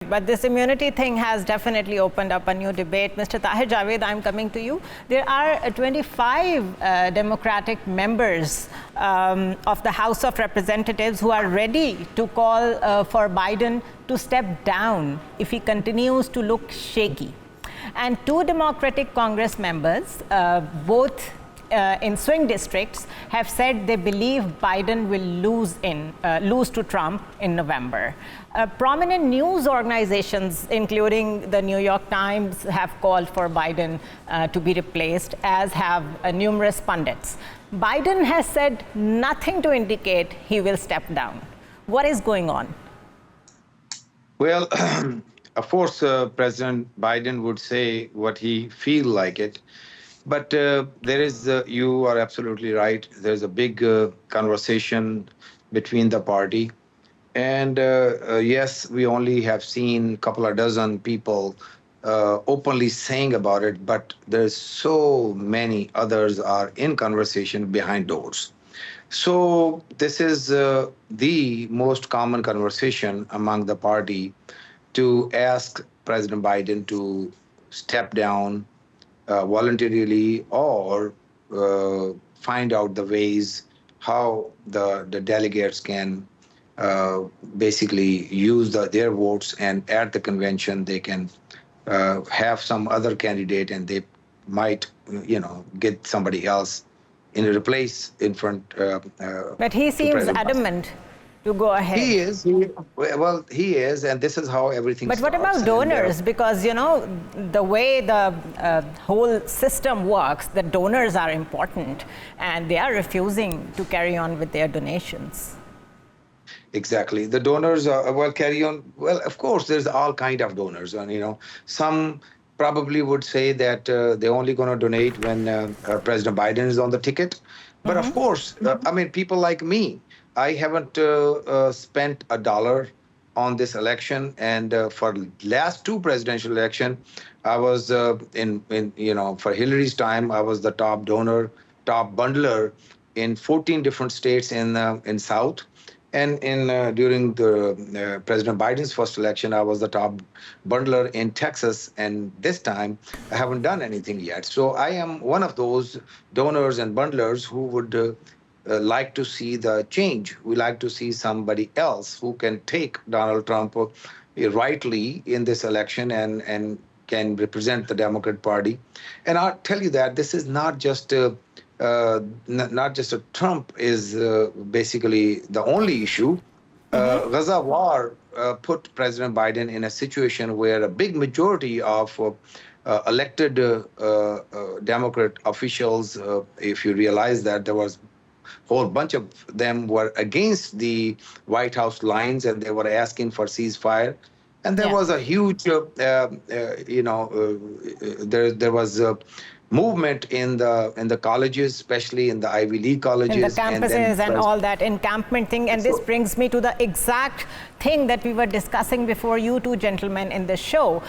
But this immunity thing has definitely opened up a new debate. Mr. Tahir Javed, I'm coming to you. There are 25 Democratic members of the House of Representatives who are ready to call for Biden to step down if he continues to look shaky. And two Democratic Congress members, both in swing districts, have said they believe Biden will lose to Trump in November. Prominent news organizations, including the New York Times, have called for Biden to be replaced, as have numerous pundits. Biden has said nothing to indicate he will step down. What is going on? Well, of course, President Biden would say what he feel like it. But there is, you are absolutely right, there's a big conversation between the party. And yes, we only have seen a couple of dozen people openly saying about it, but there's so many others are in conversation behind doors. So this is the most common conversation among the party to ask President Biden to step down voluntarily or find out the ways how the delegates can basically use their votes, and at the convention they can have some other candidate, and they might, get somebody else in a replace in front. But he seems adamant to go ahead. He is. He is, and this is how everything But starts. what about donors? Because, the way the whole system works, the donors are important, and they are refusing to carry on with their donations. Exactly. The donors carry on. Well, of course, there's all kind of donors. And, some probably would say that they're only going to donate when President Biden is on the ticket. But of course, people like me, I haven't spent a dollar on this election, and for last two presidential election, I was for Hillary's time, I was the top donor, top bundler in 14 different states in South, and during the President Biden's first election, I was the top bundler in Texas, and this time I haven't done anything yet. So I am one of those donors and bundlers who would like to see the change. We like to see somebody else who can take Donald Trump rightly in this election and can represent the Democrat Party. And I'll tell you that this is not just Trump is basically the only issue. Gaza war put President Biden in a situation where a big majority of elected Democrat officials, if you realize that there was whole bunch of them were against the White House lines, and they were asking for ceasefire. And there was a huge, there was a movement in the colleges, especially in the Ivy League colleges. In the campuses and all that encampment thing. And this brings me to the exact thing that we were discussing before you two gentlemen in the show.